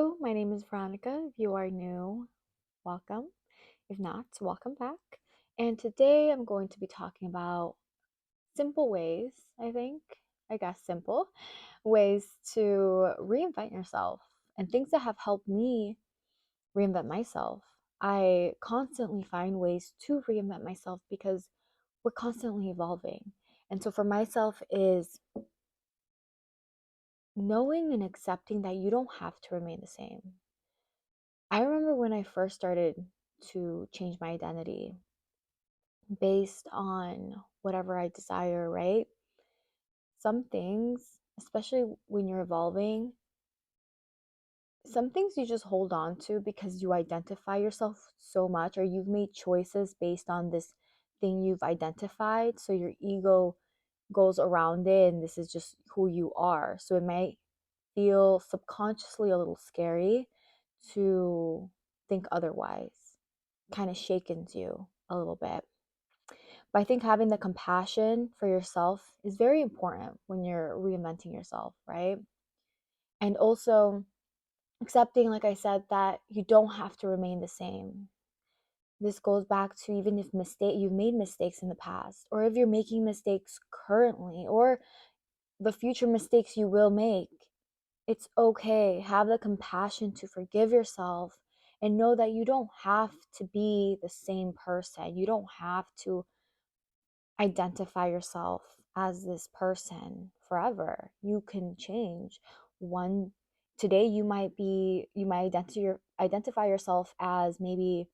Hello, my name is Veronica. If you are new, welcome. If not, welcome back. And today I'm going to be talking about simple ways, I guess simple ways to reinvent yourself and things that have helped me reinvent myself. I constantly find ways to reinvent myself because we're constantly evolving. And so for myself is knowing and accepting that you don't have to remain the same. I remember when I first started to change my identity based on whatever I desire, right? Some things, especially when you're evolving, some things you just hold on to because you identify yourself so much, or you've made choices based on this thing you've identified. So your ego goes around it, and this is just who you are. So it might feel subconsciously a little scary to think otherwise, kind of shakens you a little bit. But I think having the compassion for yourself is very important when you're reinventing yourself, right? And also accepting, like I said, that you don't have to remain the same. This goes back to even if you've made mistakes in the past, or if you're making mistakes currently, or the future mistakes you will make. It's okay. Have the compassion to forgive yourself and know that you don't have to be the same person. You don't have to identify yourself as this person forever. You can change. One Today you might identify yourself as maybe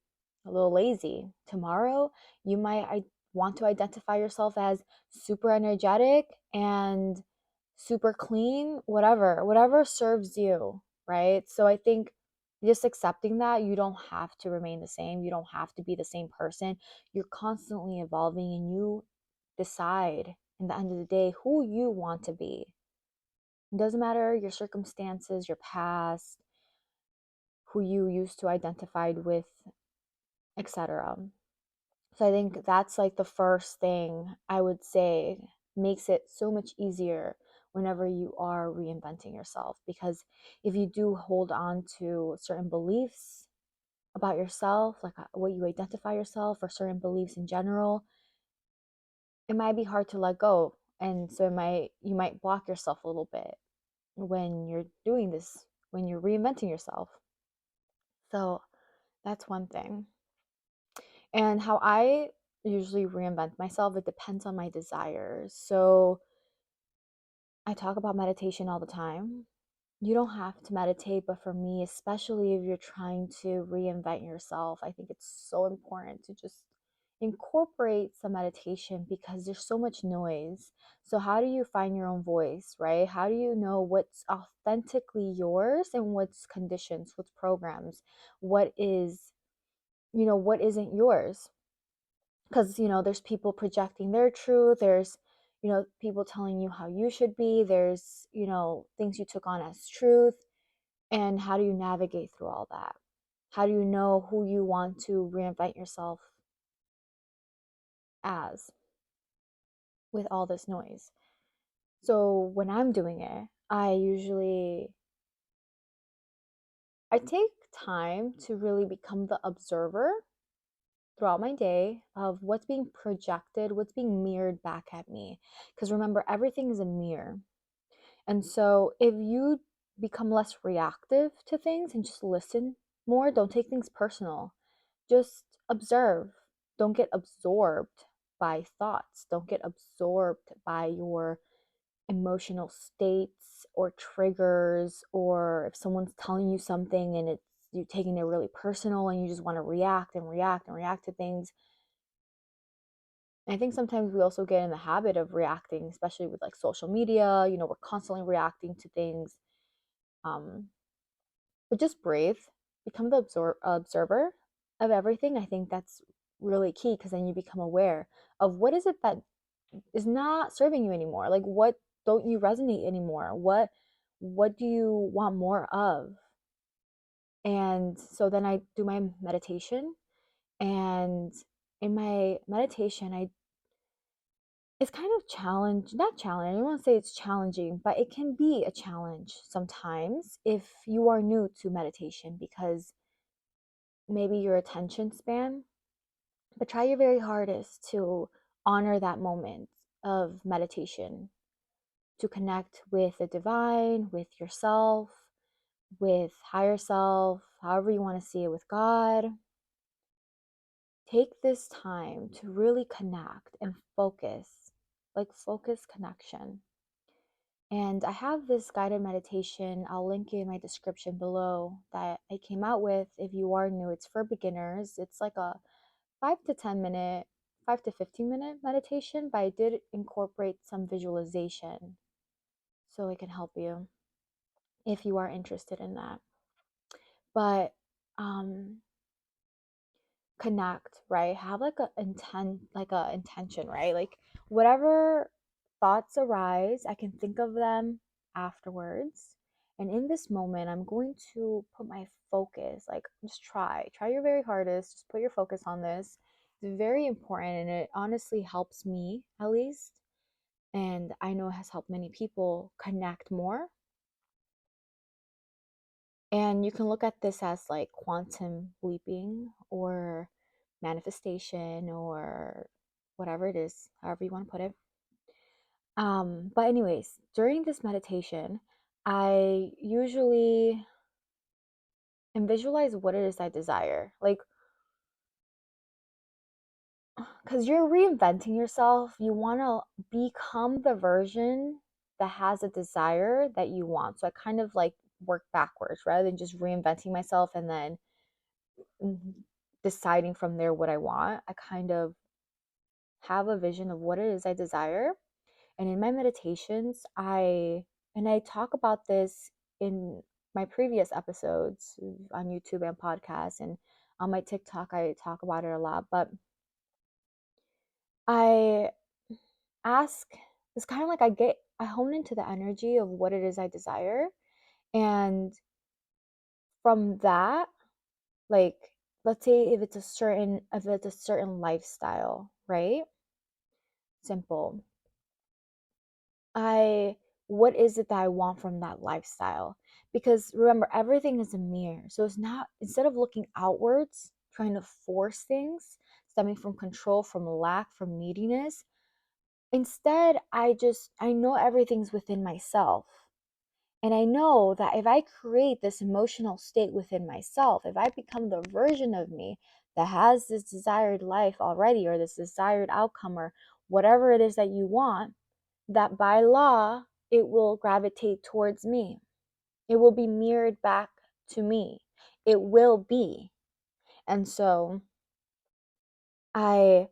a little lazy. Tomorrow you might want to identify yourself as super energetic and super clean, whatever serves you, right? So I think just accepting that you don't have to remain the same, you don't have to be the same person. You're constantly evolving, and you decide in the end of the day who you want to be. It doesn't matter your circumstances, your past, who you used to identify with, etc. So I think that's like the first thing I would say makes it so much easier whenever you are reinventing yourself. Because if you do hold on to certain beliefs about yourself, like what you identify yourself, or certain beliefs in general, it might be hard to let go. And so you might block yourself a little bit when you're doing this, when you're reinventing yourself. So that's one thing. And how I usually reinvent myself, it depends on my desires. So I talk about meditation all the time. You don't have to meditate, but for me, especially if you're trying to reinvent yourself, I think it's so important to just incorporate some meditation because there's so much noise. So, how do you find your own voice, right? How do you know what's authentically yours and what's conditions, what's programs, what is, what isn't yours? Because there's people projecting their truth, there's people telling you how you should be, there's things you took on as truth. And how do you navigate through all that? How do you know who you want to reinvent yourself as with all this noise? So when I'm doing it, I take time to really become the observer throughout my day of what's being projected, what's being mirrored back at me. Because remember, everything is a mirror. And so if you become less reactive to things and just listen more, don't take things personal. Just observe. Don't get absorbed by thoughts. Don't get absorbed by your emotional states or triggers, or if someone's telling you something and it's you taking it really personal and you just want to react and react and react to things. I think sometimes we also get in the habit of reacting, especially with like social media. We're constantly reacting to things. Um, but just breathe, become the observer of everything. I think that's really key because then you become aware of what is it that is not serving you anymore. Like what don't you resonate anymore? What do you want more of? And so then I do my meditation, and in my meditation it's kind of not challenge. I don't want to say it's challenging, but it can be a challenge sometimes if you are new to meditation because maybe your attention span, but try your very hardest to honor that moment of meditation, to connect with the divine, with yourself, with higher self, however you want to see it, with God. Take this time to really connect and focus, like focus connection. And I have this guided meditation, I'll link it in my description below, that I came out with. If you are new, it's for beginners. It's like a 5 to 10 minute, 5 to 15 minute meditation, but I did incorporate some visualization so it can help you if you are interested in that. But connect, right? Have like a intention, right? Like whatever thoughts arise, I can think of them afterwards. And in this moment, I'm going to put my focus, like just try your very hardest, just put your focus on this. It's very important and it honestly helps me at least. And I know it has helped many people connect more. And you can look at this as like quantum leaping or manifestation or whatever it is, however you want to put it. But anyways, during this meditation, I usually and visualize what it is I desire. Like, because you're reinventing yourself, you want to become the version that has a desire that you want. So I kind of like work backwards rather than just reinventing myself and then deciding from there what I want. I kind of have a vision of what it is I desire. And in my meditations, I talk about this in my previous episodes on YouTube and podcasts, and on my TikTok I talk about it a lot, but I ask, it's kind of like I hone into the energy of what it is I desire, and from that, like let's say if it's a certain lifestyle, right? Simple. I What is it that I want from that lifestyle? Because remember, everything is a mirror. So it's not, instead of looking outwards, trying to force things, stemming from control, from lack, from neediness, instead I know everything's within myself. And I know that if I create this emotional state within myself, if I become the version of me that has this desired life already, or this desired outcome, or whatever it is that you want, that by law, it will gravitate towards me. It will be mirrored back to me. It will be. And so I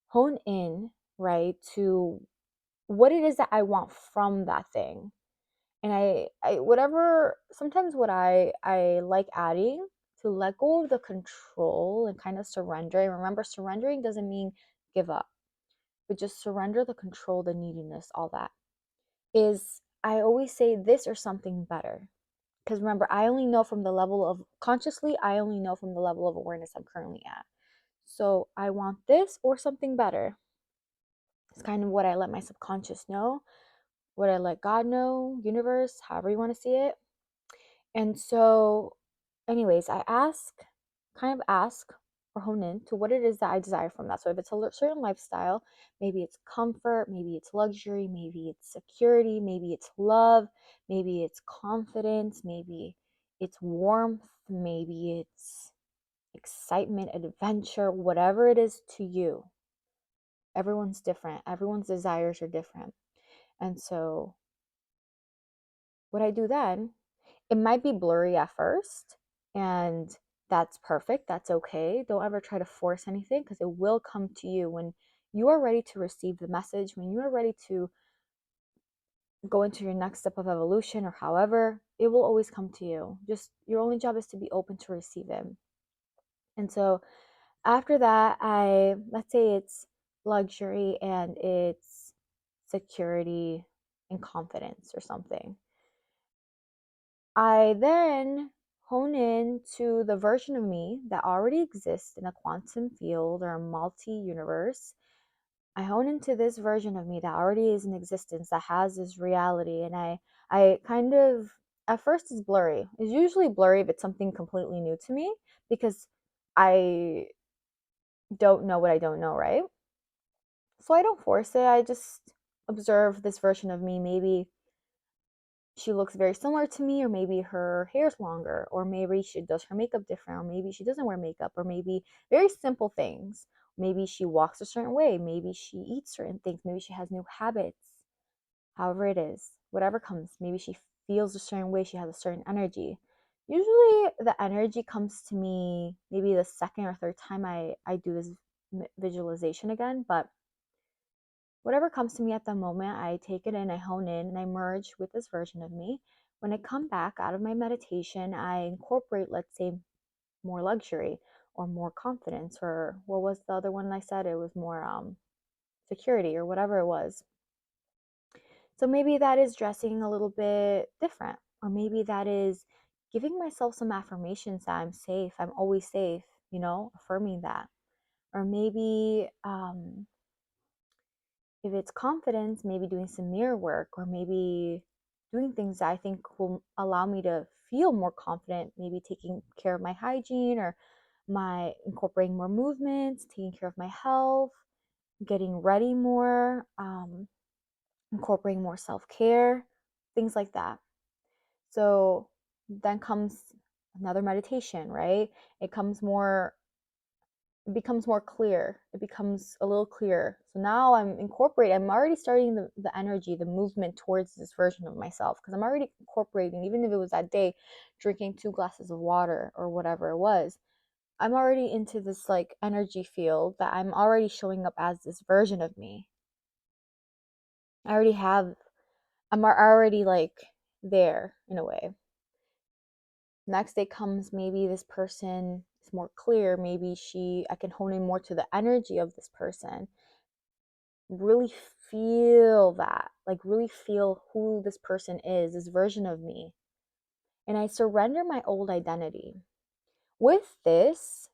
hone in, right, to what it is that I want from that thing. And whatever, sometimes what I like adding to let go of the control and kind of surrender. And remember, surrendering doesn't mean give up, but just surrender the control, the neediness, all that. Is I always say this or something better. Because remember, I only know from the level of consciously, I only know from the level of awareness I'm currently at. So I want this or something better. It's kind of what I let my subconscious know, what I let God know, universe, however you want to see it. And so, anyways, kind of ask or hone in to what it is that I desire from that. So if it's a certain lifestyle, maybe it's comfort, maybe it's luxury, maybe it's security, maybe it's love, maybe it's confidence, maybe it's warmth, maybe it's excitement, adventure, whatever it is to you. Everyone's different. Everyone's desires are different. And so what I do then, it might be blurry at first, and that's perfect. That's okay. Don't ever try to force anything because it will come to you when you are ready to receive the message, when you are ready to go into your next step of evolution or however, it will always come to you. Just your only job is to be open to receive it. And so after that, let's say it's luxury and it's security and confidence or something. I then hone in to the version of me that already exists in a quantum field or a multi universe I hone into this version of me that already is in existence, that has this reality. And I kind of, at first it's blurry. It's usually blurry if it's something completely new to me, because I don't know what I don't know, right? So I don't force it. I just observe this version of me. Maybe she looks very similar to me, or maybe her hair's longer, or maybe she does her makeup different, or maybe she doesn't wear makeup, or maybe very simple things. Maybe she walks a certain way, maybe she eats certain things, maybe she has new habits. However it is, whatever comes, maybe she feels a certain way, she has a certain energy. Usually the energy comes to me maybe the second or third time I do this visualization again, but whatever comes to me at the moment, I take it in, I hone in, and I merge with this version of me. When I come back out of my meditation, I incorporate, let's say, more luxury or more confidence, or what was the other one I said? It was more security or whatever it was. So maybe that is dressing a little bit different, or maybe that is giving myself some affirmations that I'm safe, I'm always safe, affirming that. Or maybe if it's confidence, maybe doing some mirror work, or maybe doing things that I think will allow me to feel more confident, maybe taking care of my hygiene, or my incorporating more movements, taking care of my health, getting ready more, incorporating more self-care, things like that. So then comes another meditation, right? It comes more it becomes more clear. It becomes a little clearer. So now I'm already starting the energy, the movement towards this version of myself, because I'm already incorporating, even if it was that day, drinking 2 glasses of water or whatever it was. I'm already into this like energy field that I'm already showing up as this version of me. I already have, I'm already like there in a way. Next day comes, maybe this person is more clear. Maybe I can hone in more to the energy of this person, really feel that, like really feel who this person is, this version of me. And I surrender my old identity. With this,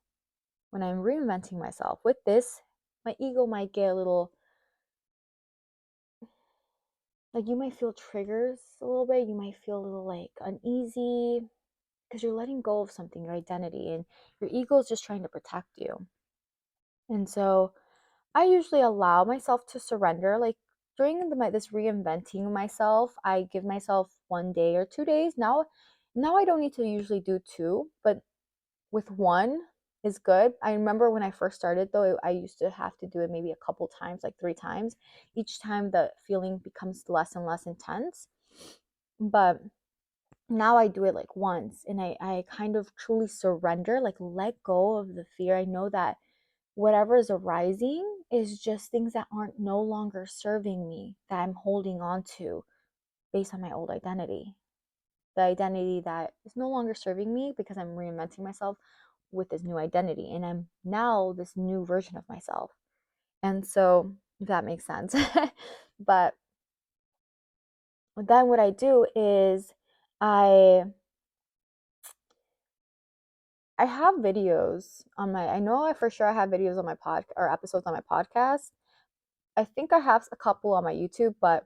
when I'm reinventing myself, with this, my ego might get a little, like, you might feel triggers a little bit. You might feel a little like uneasy, because you're letting go of something, your identity, and your ego is just trying to protect you. And so I usually allow myself to surrender. Like during this reinventing myself, I give myself 1 day or 2 days. Now I don't need to usually do two, but with one is good. I remember when I first started though, I used to have to do it maybe a couple times, like 3 times. Each time the feeling becomes less and less intense. But now I do it like once, and I kind of truly surrender, like let go of the fear. I know that whatever is arising is just things that aren't no longer serving me, that I'm holding on to based on my old identity. The identity that is no longer serving me, because I'm reinventing myself with this new identity. And I'm now this new version of myself. And so, if that makes sense. But then what I do is I I have videos on my I know I for sure I have videos on my pod or episodes on my podcast. I think I have a couple on my YouTube, but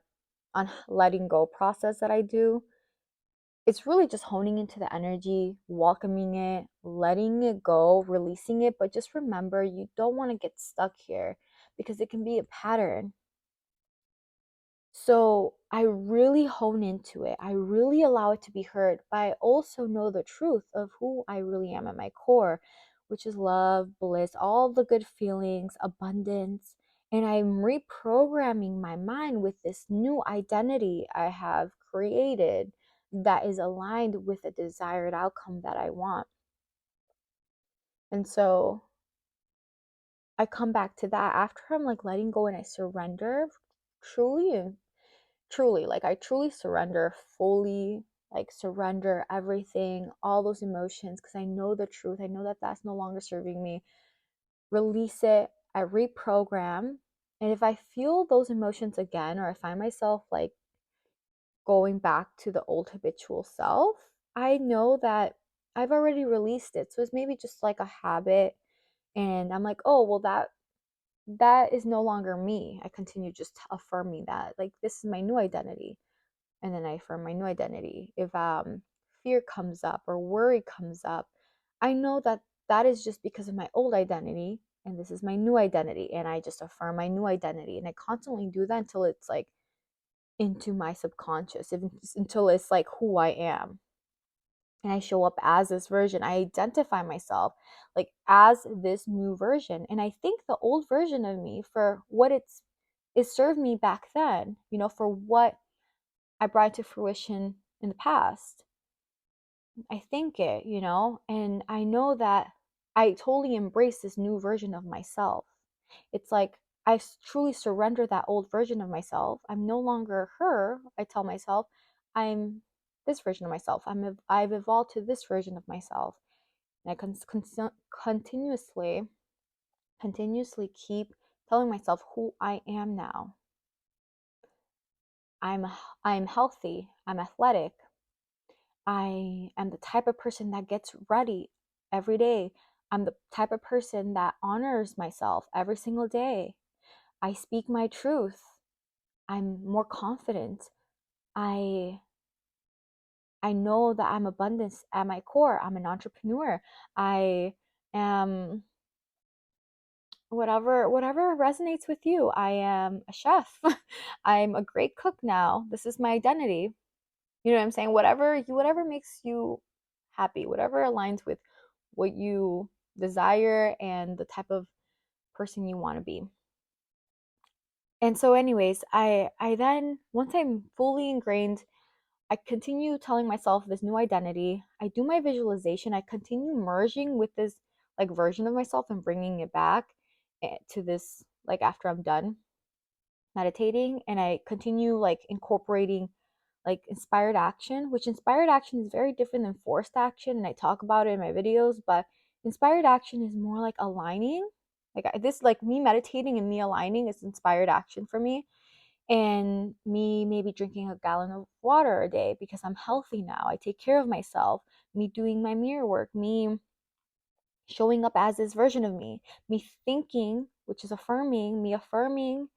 on letting go process that I do, it's really just honing into the energy, welcoming it, letting it go, releasing it. But just remember, you don't want to get stuck here, because it can be a pattern. So I really hone into it. I really allow it to be heard, but I also know the truth of who I really am at my core, which is love, bliss, all the good feelings, abundance. And I'm reprogramming my mind with this new identity I have created that is aligned with a desired outcome that I want. And so I come back to that after I'm like letting go and I surrender truly and truly, like I truly surrender fully, like surrender everything, all those emotions, because I know the truth. I know that that's no longer serving me. Release it. I reprogram. And if I feel those emotions again, or I find myself like going back to the old habitual self, I know that I've already released it. So it's maybe just like a habit. And I'm like, oh, well, that is no longer me. I continue just affirming that, like, this is my new identity. And then I affirm my new identity. If fear comes up or worry comes up, I know that that is just because of my old identity, and this is my new identity, and I just affirm my new identity, and I constantly do that until it's like into my subconscious, until it's like who I am. And I show up as this version. I identify myself like as this new version. And I think the old version of me, for what it served me back then, for what I brought to fruition in the past. I think it, and I know that I totally embrace this new version of myself. It's like I truly surrender that old version of myself. I'm no longer her. I tell myself I'm this version of myself. I've evolved to this version of myself. And I continuously keep telling myself who I am now. I'm I'm healthy. I'm athletic. I am the type of person that gets ready every day. I'm the type of person that honors myself every single day. I speak my truth. I'm more confident. I I know that I'm abundance at my core. I'm an entrepreneur. I am whatever resonates with you. I am a chef. I'm a great cook now. This is my identity. You know what I'm saying? Whatever makes you happy, whatever aligns with what you desire and the type of person you want to be. And so anyways, I then, once I'm fully ingrained, I continue telling myself this new identity. I do my visualization. I continue merging with this like version of myself and bringing it back to this, like, after I'm done meditating, and I continue like incorporating like inspired action, which inspired action is very different than forced action, and I talk about it in my videos. But inspired action is more like aligning, like me meditating and me aligning is inspired action for me. And me maybe drinking a gallon of water a day because I'm healthy now, I take care of myself, me doing my mirror work, me showing up as this version of me thinking, which is affirming, me affirming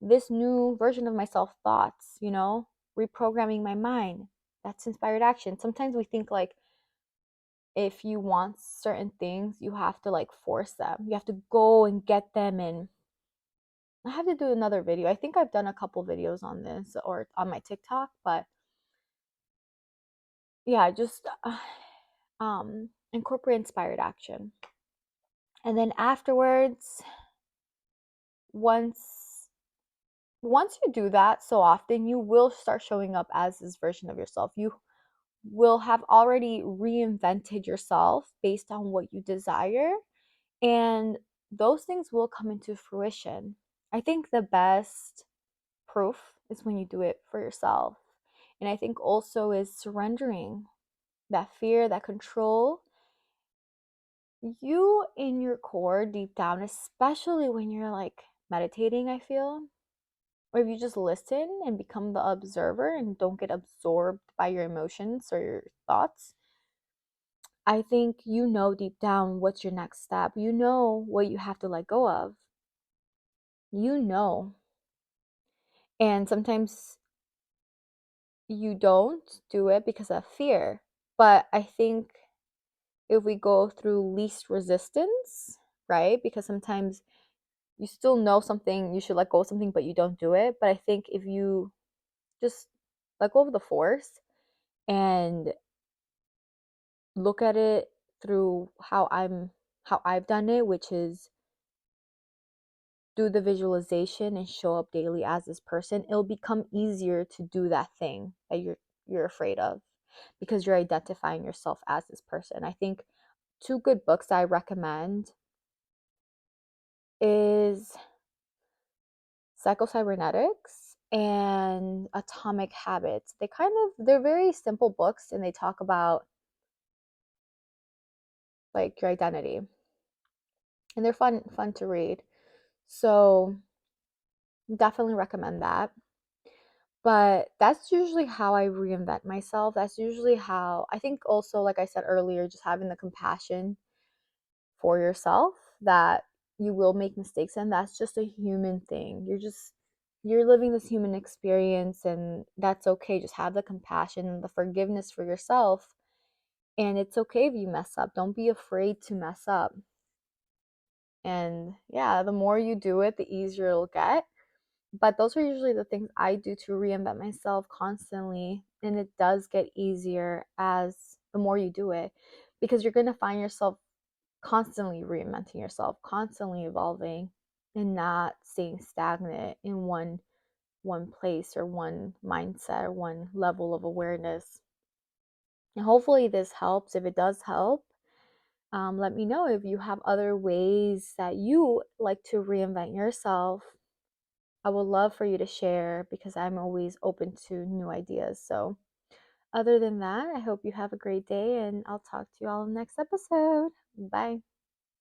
this new version of myself thoughts, reprogramming my mind. That's inspired action. Sometimes we think like if you want certain things, you have to like force them. You have to go and get them. And I have to do another video. I think I've done a couple videos on this or on my TikTok, but yeah, just incorporate inspired action. And then afterwards, once once you do that so often, you will start showing up as this version of yourself. You will have already reinvented yourself based on what you desire, and those things will come into fruition. I think the best proof is when you do it for yourself. And I think also is surrendering that fear, that control. You in your core, deep down, especially when you're like meditating, I feel, or if you just listen and become the observer and don't get absorbed by your emotions or your thoughts, I think you know deep down what's your next step. You know what you have to let go of. You know. And sometimes you don't do it because of fear. But I think if we go through least resistance, right? Because sometimes you still know something, you should let go of something, but you don't do it. But I think if you just let go of the force and look at it through how I've done it, which is do the visualization and show up daily as this person, it'll become easier to do that thing that you're afraid of because you're identifying yourself as this person. I think two good books I recommend is Psycho-Cybernetics and Atomic Habits. They're very simple books, and they talk about like your identity. And they're fun to read. So definitely recommend that. But that's usually how I reinvent myself. That's usually how I think also, like I said earlier, just having the compassion for yourself that You will make mistakes, and that's just a human thing. You're living this human experience, and that's okay. Just have the compassion and the forgiveness for yourself. And it's okay if you mess up. Don't be afraid to mess up. And yeah, the more you do it, the easier it'll get. But those are usually the things I do to reinvent myself constantly. And it does get easier as the more you do it, because you're going to find yourself constantly reinventing yourself, constantly evolving, and not staying stagnant in one place or one mindset or one level of awareness. And hopefully this helps. If it does help, let me know if you have other ways that you like to reinvent yourself. I would love for you to share because I'm always open to new ideas. So, other than that, I hope you have a great day, and I'll talk to you all in the next episode. Bye.